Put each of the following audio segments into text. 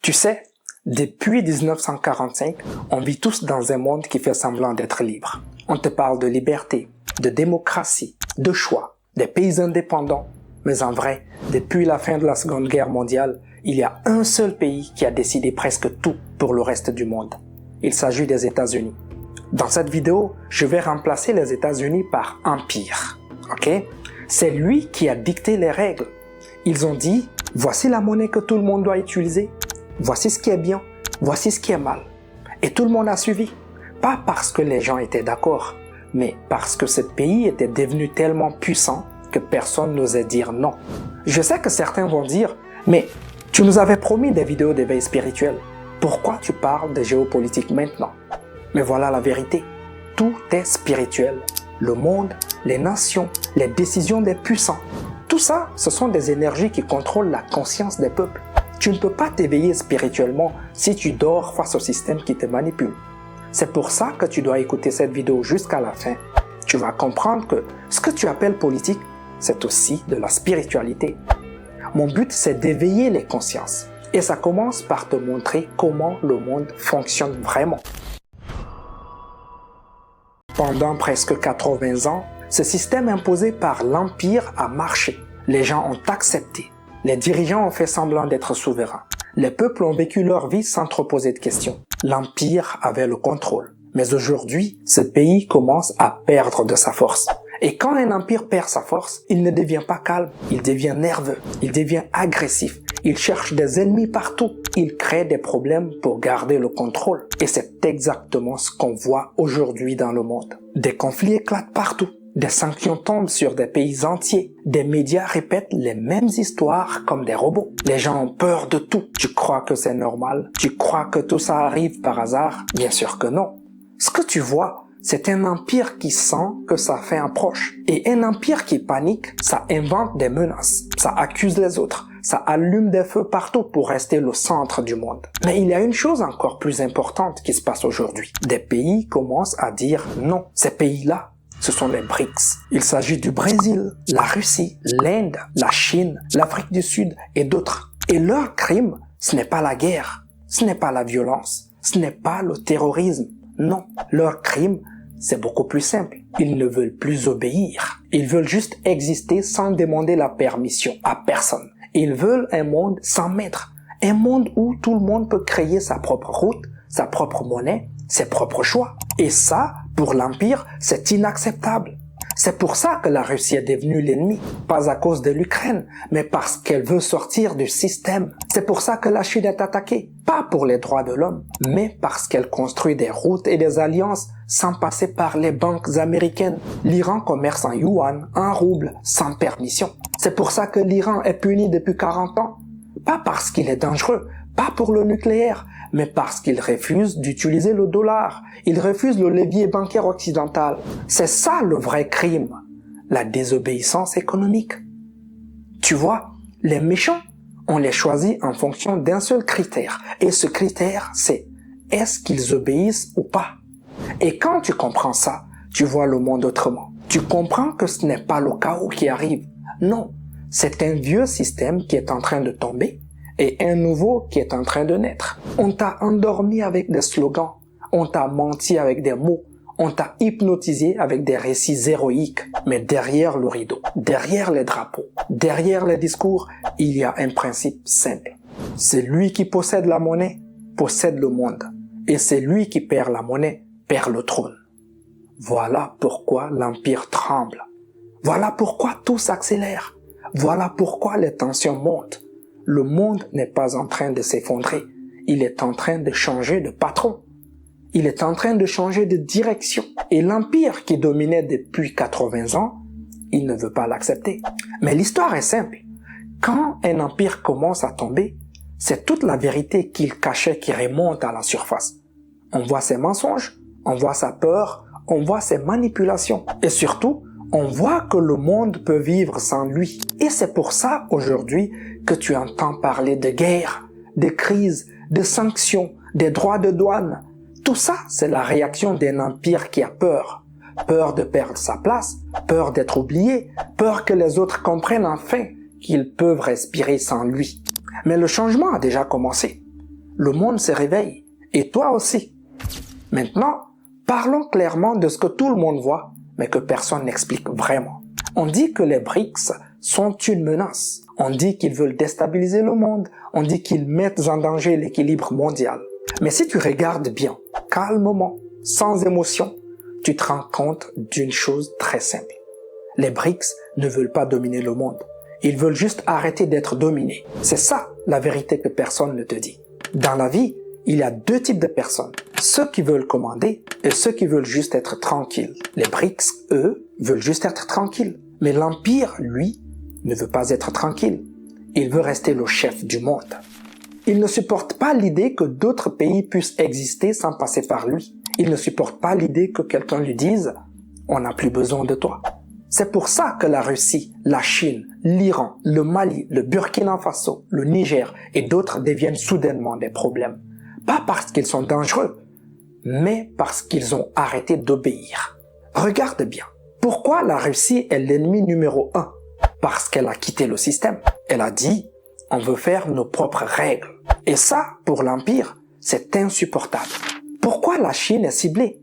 Tu sais, depuis 1945, on vit tous dans un monde qui fait semblant d'être libre. On te parle de liberté, de démocratie, de choix, des pays indépendants. Mais en vrai, depuis la fin de la Seconde Guerre mondiale, il y a un seul pays qui a décidé presque tout pour le reste du monde. Il s'agit des États-Unis. Dans cette vidéo, je vais remplacer les États-Unis par empire. Ok? C'est lui qui a dicté les règles. Ils ont dit, voici la monnaie que tout le monde doit utiliser. Voici ce qui est bien, voici ce qui est mal. Et tout le monde a suivi. Pas parce que les gens étaient d'accord, mais parce que ce pays était devenu tellement puissant que personne n'osait dire non. Je sais que certains vont dire, mais tu nous avais promis des vidéos d'éveil spirituel. Pourquoi tu parles de géopolitique maintenant? Mais voilà la vérité. Tout est spirituel. Le monde, les nations, les décisions des puissants. Tout ça, ce sont des énergies qui contrôlent la conscience des peuples. Tu ne peux pas t'éveiller spirituellement si tu dors face au système qui te manipule. C'est pour ça que tu dois écouter cette vidéo jusqu'à la fin. Tu vas comprendre que ce que tu appelles politique, c'est aussi de la spiritualité. Mon but, c'est d'éveiller les consciences. Et ça commence par te montrer comment le monde fonctionne vraiment. Pendant presque 80 ans, ce système imposé par l'Empire a marché. Les gens ont accepté. Les dirigeants ont fait semblant d'être souverains. Les peuples ont vécu leur vie sans trop poser de questions. L'Empire avait le contrôle. Mais aujourd'hui, ce pays commence à perdre de sa force. Et quand un empire perd sa force, il ne devient pas calme, il devient nerveux, il devient agressif. Il cherche des ennemis partout. Il crée des problèmes pour garder le contrôle. Et c'est exactement ce qu'on voit aujourd'hui dans le monde. Des conflits éclatent partout. Des sanctions tombent sur des pays entiers. Des médias répètent les mêmes histoires comme des robots. Les gens ont peur de tout. Tu crois que c'est normal? Tu crois que tout ça arrive par hasard? Bien sûr que non. Ce que tu vois, c'est un empire qui sent que ça fait un proche. Et un empire qui panique, ça invente des menaces. Ça accuse les autres. Ça allume des feux partout pour rester le centre du monde. Mais il y a une chose encore plus importante qui se passe aujourd'hui. Des pays commencent à dire non. Ces pays-là, ce sont les BRICS. Il s'agit du Brésil, la Russie, l'Inde, la Chine, l'Afrique du Sud et d'autres. Et leur crime, ce n'est pas la guerre, ce n'est pas la violence, ce n'est pas le terrorisme. Non, leur crime, c'est beaucoup plus simple. Ils ne veulent plus obéir. Ils veulent juste exister sans demander la permission à personne. Ils veulent un monde sans maître. Un monde où tout le monde peut créer sa propre route, sa propre monnaie, ses propres choix. Et ça, pour l'Empire, c'est inacceptable. C'est pour ça que la Russie est devenue l'ennemi. Pas à cause de l'Ukraine, mais parce qu'elle veut sortir du système. C'est pour ça que la Chine est attaquée. Pas pour les droits de l'homme, mais parce qu'elle construit des routes et des alliances sans passer par les banques américaines. L'Iran commerce en yuan, en rouble, sans permission. C'est pour ça que l'Iran est puni depuis 40 ans. Pas parce qu'il est dangereux, pas pour le nucléaire, mais parce qu'il refuse d'utiliser le dollar. Il refuse le levier bancaire occidental. C'est ça le vrai crime, la désobéissance économique. Tu vois, les méchants, on les choisit en fonction d'un seul critère. Et ce critère, c'est est-ce qu'ils obéissent ou pas? Et quand tu comprends ça, tu vois le monde autrement. Tu comprends que ce n'est pas le chaos qui arrive. Non, c'est un vieux système qui est en train de tomber et un nouveau qui est en train de naître. On t'a endormi avec des slogans, on t'a menti avec des mots, on t'a hypnotisé avec des récits héroïques. Mais derrière le rideau, derrière les drapeaux, derrière les discours, il y a un principe simple. C'est lui qui possède la monnaie, possède le monde. Et c'est lui qui perd la monnaie, perd le trône. Voilà pourquoi l'Empire tremble. Voilà pourquoi tout s'accélère. Voilà pourquoi les tensions montent. Le monde n'est pas en train de s'effondrer. Il est en train de changer de patron. Il est en train de changer de direction. Et l'Empire qui dominait depuis 80 ans, il ne veut pas l'accepter. Mais l'histoire est simple. Quand un empire commence à tomber, c'est toute la vérité qu'il cachait qui remonte à la surface. On voit ses mensonges, on voit sa peur, on voit ses manipulations. Et surtout, on voit que le monde peut vivre sans lui. Et c'est pour ça, aujourd'hui, que tu entends parler de guerre, de crise, de sanctions, des droits de douane. Tout ça, c'est la réaction d'un empire qui a peur. Peur de perdre sa place, peur d'être oublié, peur que les autres comprennent enfin qu'ils peuvent respirer sans lui. Mais le changement a déjà commencé. le monde se réveille. Et toi aussi. Maintenant, parlons clairement de ce que tout le monde voit, mais que personne n'explique vraiment. On dit que les BRICS sont une menace. On dit qu'ils veulent déstabiliser le monde. On dit qu'ils mettent en danger l'équilibre mondial. Mais si tu regardes bien, calmement, sans émotion, tu te rends compte d'une chose très simple. Les BRICS ne veulent pas dominer le monde. Ils veulent juste arrêter d'être dominés. C'est ça la vérité que personne ne te dit. Dans la vie, il y a deux types de personnes. Ceux qui veulent commander et ceux qui veulent juste être tranquilles. Les BRICS, eux, veulent juste être tranquilles. Mais l'Empire, lui, ne veut pas être tranquille. Il veut rester le chef du monde. Il ne supporte pas l'idée que d'autres pays puissent exister sans passer par lui. Il ne supporte pas l'idée que quelqu'un lui dise « on n'a plus besoin de toi ». C'est pour ça que la Russie, la Chine, l'Iran, le Mali, le Burkina Faso, le Niger et d'autres deviennent soudainement des problèmes. Pas parce qu'ils sont dangereux, mais parce qu'ils ont arrêté d'obéir. Regarde bien. Pourquoi la Russie est l'ennemi numéro 1? Parce qu'elle a quitté le système. Elle a dit « on veut faire nos propres règles ». Et ça, pour l'Empire, c'est insupportable. Pourquoi la Chine est ciblée?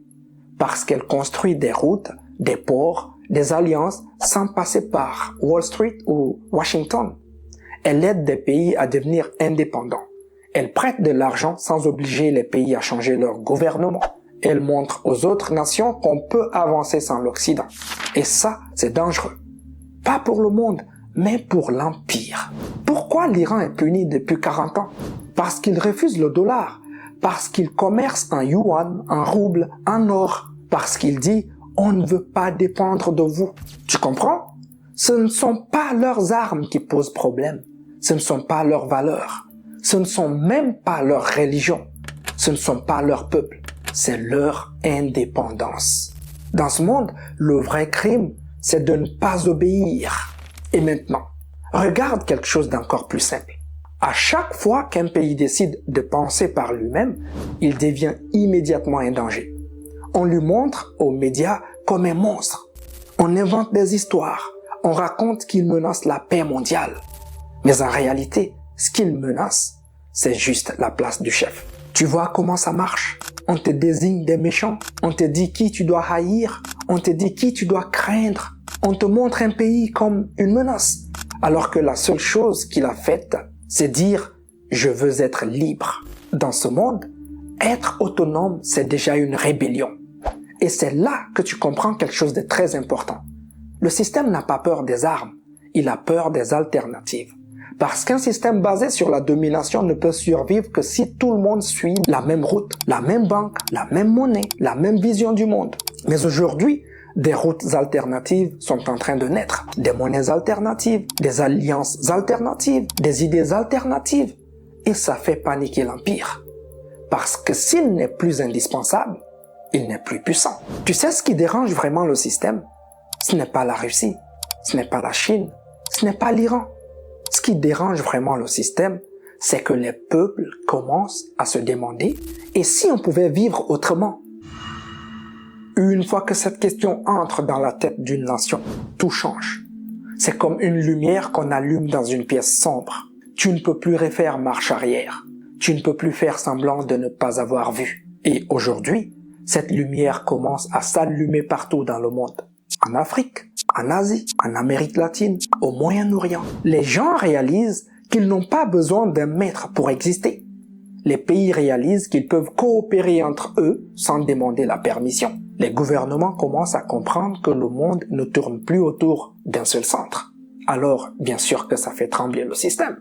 Parce qu'elle construit des routes, des ports, des alliances sans passer par Wall Street ou Washington. Elle aide des pays à devenir indépendants. Elle prête de l'argent sans obliger les pays à changer leur gouvernement. Elle montre aux autres nations qu'on peut avancer sans l'Occident. Et ça, c'est dangereux. Pas pour le monde, mais pour l'Empire. Pourquoi l'Iran est puni depuis 40 ans? Parce qu'il refuse le dollar. Parce qu'il commerce en yuan, en rouble, en or. Parce qu'il dit « on ne veut pas dépendre de vous ». Tu comprends? Ce ne sont pas leurs armes qui posent problème. Ce ne sont pas leurs valeurs. Ce ne sont même pas leur religion. Ce ne sont pas leur peuple. C'est leur indépendance. Dans ce monde, le vrai crime, c'est de ne pas obéir. Et maintenant, regarde quelque chose d'encore plus simple. À chaque fois qu'un pays décide de penser par lui-même, il devient immédiatement un danger. On lui montre aux médias comme un monstre. On invente des histoires. On raconte qu'il menace la paix mondiale. Mais en réalité, ce qu'il menace, c'est juste la place du chef. Tu vois comment ça marche? On te désigne des méchants. On te dit qui tu dois haïr. On te dit qui tu dois craindre. On te montre un pays comme une menace. Alors que la seule chose qu'il a faite, c'est dire « je veux être libre ». Dans ce monde, être autonome, c'est déjà une rébellion. Et c'est là que tu comprends quelque chose de très important. Le système n'a pas peur des armes, il a peur des alternatives. Parce qu'un système basé sur la domination ne peut survivre que si tout le monde suit la même route, la même banque, la même monnaie, la même vision du monde. Mais aujourd'hui, des routes alternatives sont en train de naître, des monnaies alternatives, des alliances alternatives, des idées alternatives. Et ça fait paniquer l'Empire. Parce que s'il n'est plus indispensable, il n'est plus puissant. Tu sais ce qui dérange vraiment le système? Ce n'est pas la Russie, ce n'est pas la Chine, ce n'est pas l'Iran. Ce qui dérange vraiment le système, c'est que les peuples commencent à se demander « et si on pouvait vivre autrement ?» Une fois que cette question entre dans la tête d'une nation, tout change. C'est comme une lumière qu'on allume dans une pièce sombre. Tu ne peux plus refaire marche arrière. Tu ne peux plus faire semblant de ne pas avoir vu. Et aujourd'hui, cette lumière commence à s'allumer partout dans le monde. En Afrique, en Asie, en Amérique latine, au Moyen-Orient. Les gens réalisent qu'ils n'ont pas besoin d'un maître pour exister. Les pays réalisent qu'ils peuvent coopérer entre eux sans demander la permission. Les gouvernements commencent à comprendre que le monde ne tourne plus autour d'un seul centre. Alors, bien sûr que ça fait trembler le système.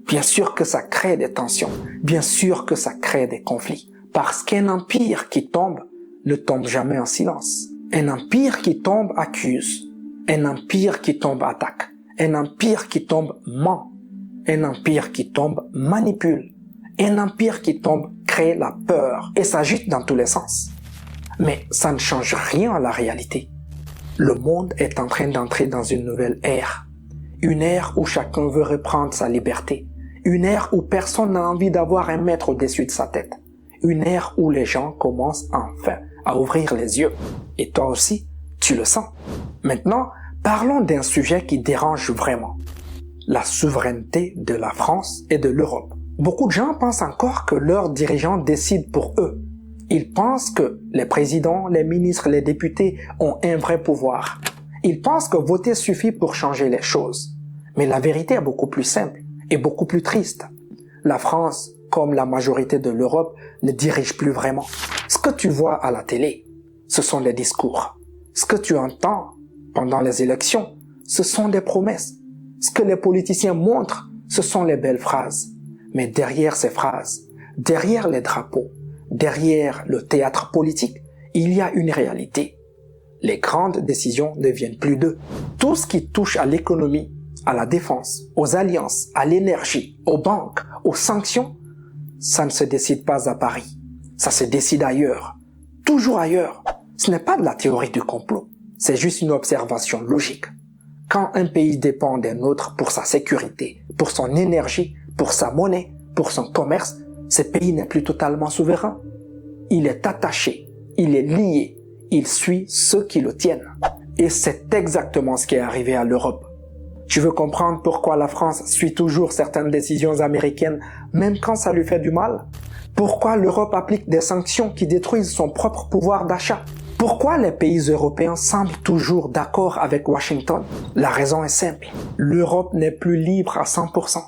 Bien sûr que ça crée des tensions. Bien sûr que ça crée des conflits. Parce qu'un empire qui tombe ne tombe jamais en silence. Un empire qui tombe accuse. Un empire qui tombe attaque. Un empire qui tombe ment. Un empire qui tombe manipule. Un empire qui tombe crée la peur et s'agite dans tous les sens. Mais ça ne change rien à la réalité. Le monde est en train d'entrer dans une nouvelle ère. Une ère où chacun veut reprendre sa liberté. Une ère où personne n'a envie d'avoir un maître au-dessus de sa tête. Une ère où les gens commencent enfin à ouvrir les yeux. Et toi aussi, tu le sens. Maintenant, parlons d'un sujet qui dérange vraiment. La souveraineté de la France et de l'Europe. Beaucoup de gens pensent encore que leurs dirigeants décident pour eux. Ils pensent que les présidents, les ministres, les députés ont un vrai pouvoir. Ils pensent que voter suffit pour changer les choses. Mais la vérité est beaucoup plus simple et beaucoup plus triste. La France, comme la majorité de l'Europe, ne dirige plus vraiment. Ce que tu vois à la télé, ce sont des discours. Ce que tu entends pendant les élections, ce sont des promesses. Ce que les politiciens montrent, ce sont les belles phrases. Mais derrière ces phrases, derrière les drapeaux, derrière le théâtre politique, il y a une réalité. Les grandes décisions ne viennent plus d'eux. Tout ce qui touche à l'économie, à la défense, aux alliances, à l'énergie, aux banques, aux sanctions, ça ne se décide pas à Paris. Ça se décide ailleurs. Toujours ailleurs. Ce n'est pas de la théorie du complot. C'est juste une observation logique. Quand un pays dépend d'un autre pour sa sécurité, pour son énergie, pour sa monnaie, pour son commerce, ce pays n'est plus totalement souverain. Il est attaché, il est lié, il suit ceux qui le tiennent. Et c'est exactement ce qui est arrivé à l'Europe. Tu veux comprendre pourquoi la France suit toujours certaines décisions américaines, même quand ça lui fait du mal? Pourquoi l'Europe applique des sanctions qui détruisent son propre pouvoir d'achat? Pourquoi les pays européens semblent toujours d'accord avec Washington? La raison est simple. L'Europe n'est plus libre à 100%.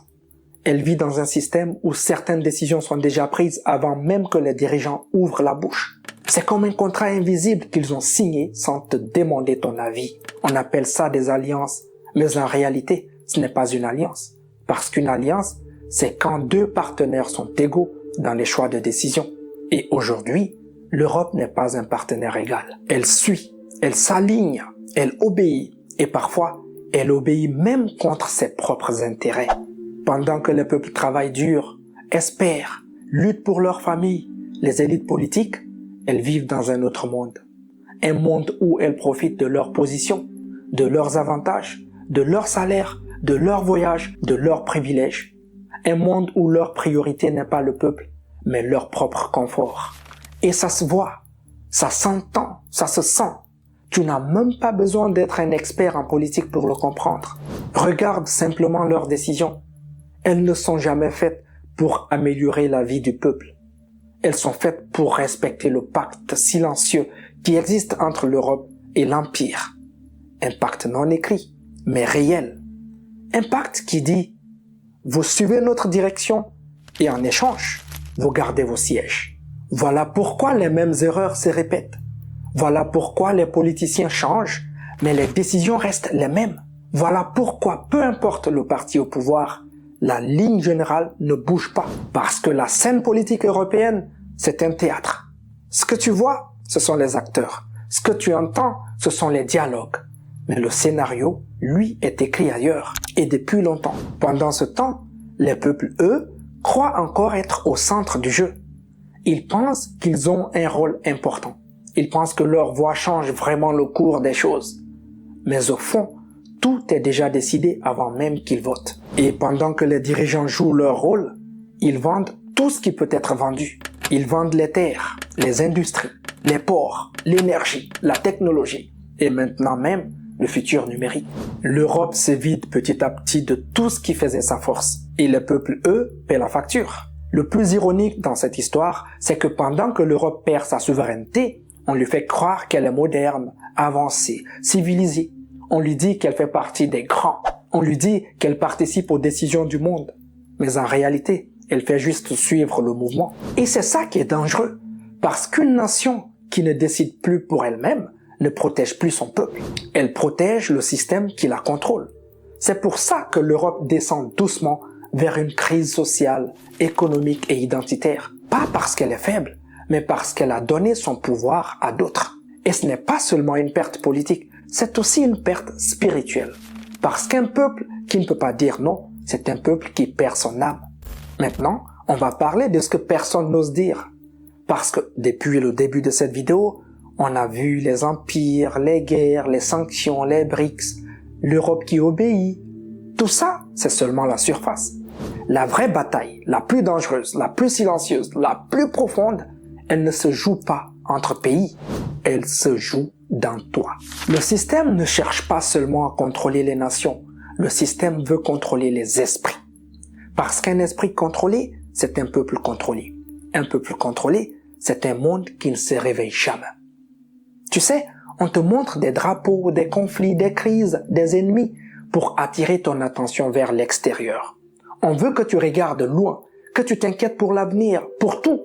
Elle vit dans un système où certaines décisions sont déjà prises avant même que les dirigeants ouvrent la bouche. C'est comme un contrat invisible qu'ils ont signé sans te demander ton avis. On appelle ça des alliances. Mais en réalité, ce n'est pas une alliance. Parce qu'une alliance, c'est quand deux partenaires sont égaux dans les choix de décision. Et aujourd'hui, l'Europe n'est pas un partenaire égal. Elle suit, elle s'aligne, elle obéit. Et parfois, elle obéit même contre ses propres intérêts. Pendant que les peuples travaillent dur, espèrent, luttent pour leur famille, les élites politiques, elles vivent dans un autre monde. Un monde où elles profitent de leur position, de leurs avantages, de leur salaire, de leur voyage, de leurs privilèges. Un monde où leur priorité n'est pas le peuple, mais leur propre confort. Et ça se voit, ça s'entend, ça se sent. Tu n'as même pas besoin d'être un expert en politique pour le comprendre. Regarde simplement leurs décisions. Elles ne sont jamais faites pour améliorer la vie du peuple. Elles sont faites pour respecter le pacte silencieux qui existe entre l'Europe et l'Empire. Un pacte non écrit, mais réel. Un pacte qui dit « Vous suivez notre direction et en échange, vous gardez vos sièges. » Voilà pourquoi les mêmes erreurs se répètent. Voilà pourquoi les politiciens changent, mais les décisions restent les mêmes. Voilà pourquoi, peu importe le parti au pouvoir, la ligne générale ne bouge pas. Parce que la scène politique européenne, c'est un théâtre. Ce que tu vois, ce sont les acteurs. Ce que tu entends, ce sont les dialogues. Mais le scénario, lui, est écrit ailleurs, et depuis longtemps. Pendant ce temps, les peuples, eux, croient encore être au centre du jeu. Ils pensent qu'ils ont un rôle important. Ils pensent que leur voix change vraiment le cours des choses. Mais au fond, tout est déjà décidé avant même qu'ils votent. Et pendant que les dirigeants jouent leur rôle, ils vendent tout ce qui peut être vendu. Ils vendent les terres, les industries, les ports, l'énergie, la technologie, et maintenant même le futur numérique. L'Europe se vide petit à petit de tout ce qui faisait sa force. Et les peuples, eux, paient la facture. Le plus ironique dans cette histoire, c'est que pendant que l'Europe perd sa souveraineté, on lui fait croire qu'elle est moderne, avancée, civilisée. On lui dit qu'elle fait partie des grands. On lui dit qu'elle participe aux décisions du monde. Mais en réalité, elle fait juste suivre le mouvement. Et c'est ça qui est dangereux. Parce qu'une nation qui ne décide plus pour elle-même ne protège plus son peuple. Elle protège le système qui la contrôle. C'est pour ça que l'Europe descend doucement vers une crise sociale, économique et identitaire. Pas parce qu'elle est faible, mais parce qu'elle a donné son pouvoir à d'autres. Et ce n'est pas seulement une perte politique, c'est aussi une perte spirituelle. Parce qu'un peuple qui ne peut pas dire non, c'est un peuple qui perd son âme. Maintenant, on va parler de ce que personne n'ose dire. Parce que depuis le début de cette vidéo, on a vu les empires, les guerres, les sanctions, les BRICS, l'Europe qui obéit. Tout ça, c'est seulement la surface. La vraie bataille, la plus dangereuse, la plus silencieuse, la plus profonde, elle ne se joue pas entre pays, elle se joue dans toi. Le système ne cherche pas seulement à contrôler les nations, le système veut contrôler les esprits. Parce qu'un esprit contrôlé, c'est un peuple contrôlé. Un peuple contrôlé, c'est un monde qui ne se réveille jamais. Tu sais, on te montre des drapeaux, des conflits, des crises, des ennemis pour attirer ton attention vers l'extérieur. On veut que tu regardes loin, que tu t'inquiètes pour l'avenir, pour tout.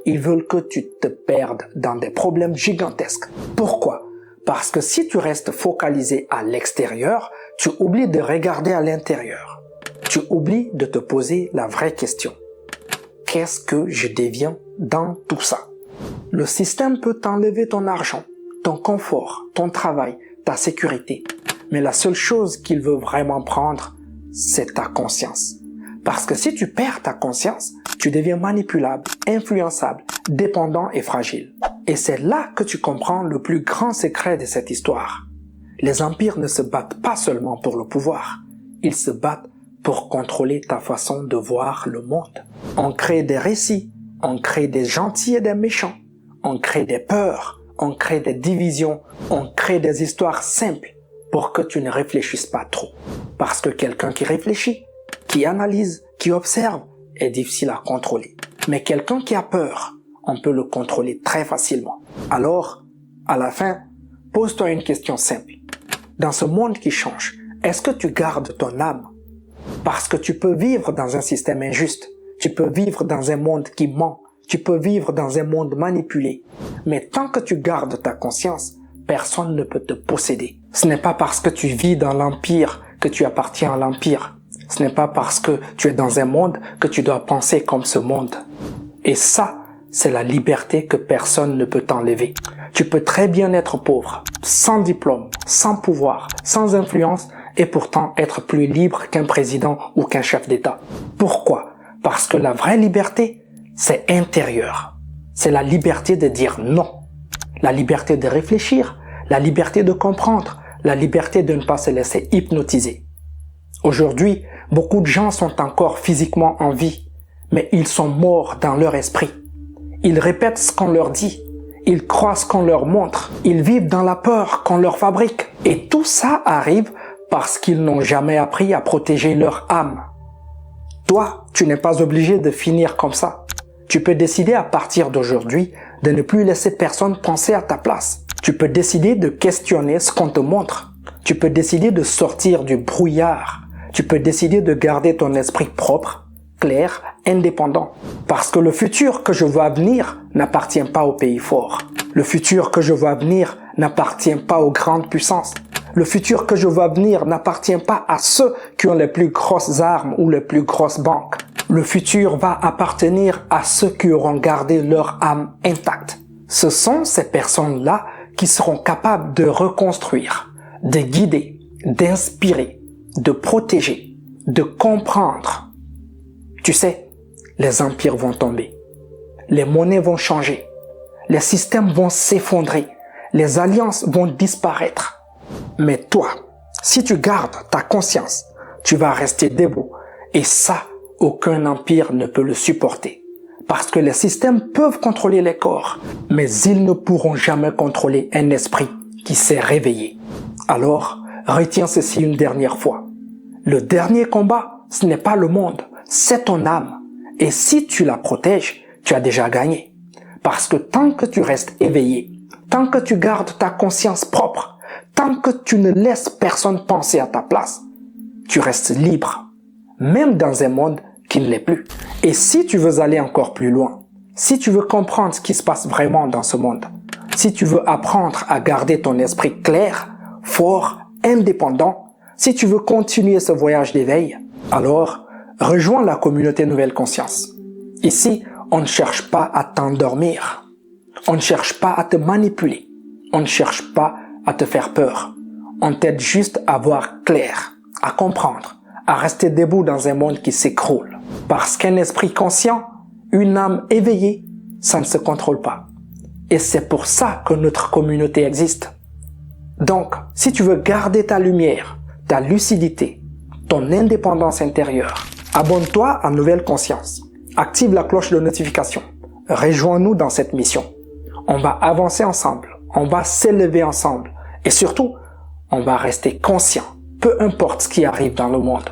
Ils veulent que tu te perdes dans des problèmes gigantesques. Pourquoi? Parce que si tu restes focalisé à l'extérieur, tu oublies de regarder à l'intérieur. Tu oublies de te poser la vraie question. Qu'est-ce que je deviens dans tout ça? Le système peut t'enlever ton argent, ton confort, ton travail, ta sécurité. Mais la seule chose qu'il veut vraiment prendre, c'est ta conscience. Parce que si tu perds ta conscience, tu deviens manipulable, influençable, dépendant et fragile. Et c'est là que tu comprends le plus grand secret de cette histoire. Les empires ne se battent pas seulement pour le pouvoir, ils se battent pour contrôler ta façon de voir le monde. On crée des récits, on crée des gentils et des méchants, on crée des peurs, on crée des divisions, on crée des histoires simples pour que tu ne réfléchisses pas trop. Parce que quelqu'un qui réfléchit, qui analyse, qui observe, est difficile à contrôler. Mais quelqu'un qui a peur, on peut le contrôler très facilement. Alors, à la fin, pose-toi une question simple. Dans ce monde qui change, est-ce que tu gardes ton âme? Parce que tu peux vivre dans un système injuste, tu peux vivre dans un monde qui ment, tu peux vivre dans un monde manipulé. Mais tant que tu gardes ta conscience, personne ne peut te posséder. Ce n'est pas parce que tu vis dans l'empire que tu appartiens à l'empire. Ce n'est pas parce que tu es dans un monde que tu dois penser comme ce monde. Et ça, c'est la liberté que personne ne peut t'enlever. Tu peux très bien être pauvre, sans diplôme, sans pouvoir, sans influence, et pourtant être plus libre qu'un président ou qu'un chef d'État. Pourquoi? Parce que la vraie liberté, c'est intérieur. C'est la liberté de dire non. La liberté de réfléchir, la liberté de comprendre, la liberté de ne pas se laisser hypnotiser. Aujourd'hui, beaucoup de gens sont encore physiquement en vie, mais ils sont morts dans leur esprit. Ils répètent ce qu'on leur dit, ils croient ce qu'on leur montre, ils vivent dans la peur qu'on leur fabrique. Et tout ça arrive parce qu'ils n'ont jamais appris à protéger leur âme. Toi, tu n'es pas obligé de finir comme ça. Tu peux décider à partir d'aujourd'hui de ne plus laisser personne penser à ta place. Tu peux décider de questionner ce qu'on te montre. Tu peux décider de sortir du brouillard. Tu peux décider de garder ton esprit propre, clair, indépendant. Parce que le futur que je vois venir n'appartient pas aux pays forts. Le futur que je vois venir n'appartient pas aux grandes puissances. Le futur que je vois venir n'appartient pas à ceux qui ont les plus grosses armes ou les plus grosses banques. Le futur va appartenir à ceux qui auront gardé leur âme intacte. Ce sont ces personnes-là qui seront capables de reconstruire, de guider, d'inspirer, de protéger, de comprendre. Tu sais, les empires vont tomber, les monnaies vont changer, les systèmes vont s'effondrer, les alliances vont disparaître. Mais toi, si tu gardes ta conscience, tu vas rester debout. Et ça, aucun empire ne peut le supporter. Parce que les systèmes peuvent contrôler les corps, mais ils ne pourront jamais contrôler un esprit qui s'est réveillé. Alors, retiens ceci une dernière fois. Le dernier combat, ce n'est pas le monde, c'est ton âme. Et si tu la protèges, tu as déjà gagné. Parce que tant que tu restes éveillé, tant que tu gardes ta conscience propre, tant que tu ne laisses personne penser à ta place, tu restes libre, même dans un monde qui ne l'est plus. Et si tu veux aller encore plus loin, si tu veux comprendre ce qui se passe vraiment dans ce monde, si tu veux apprendre à garder ton esprit clair, fort, indépendant, si tu veux continuer ce voyage d'éveil, alors rejoins la communauté Nouvelle Conscience. Ici, on ne cherche pas à t'endormir, on ne cherche pas à te manipuler, on ne cherche pas à te faire peur. On t'aide juste à voir clair, à comprendre, à rester debout dans un monde qui s'écroule. Parce qu'un esprit conscient, une âme éveillée, ça ne se contrôle pas. Et c'est pour ça que notre communauté existe. Donc, si tu veux garder ta lumière, ta lucidité, ton indépendance intérieure, abonne-toi à Nouvelle Conscience. Active la cloche de notification. Rejoins-nous dans cette mission. On va avancer ensemble. On va s'élever ensemble. Et surtout, on va rester conscient, peu importe ce qui arrive dans le monde.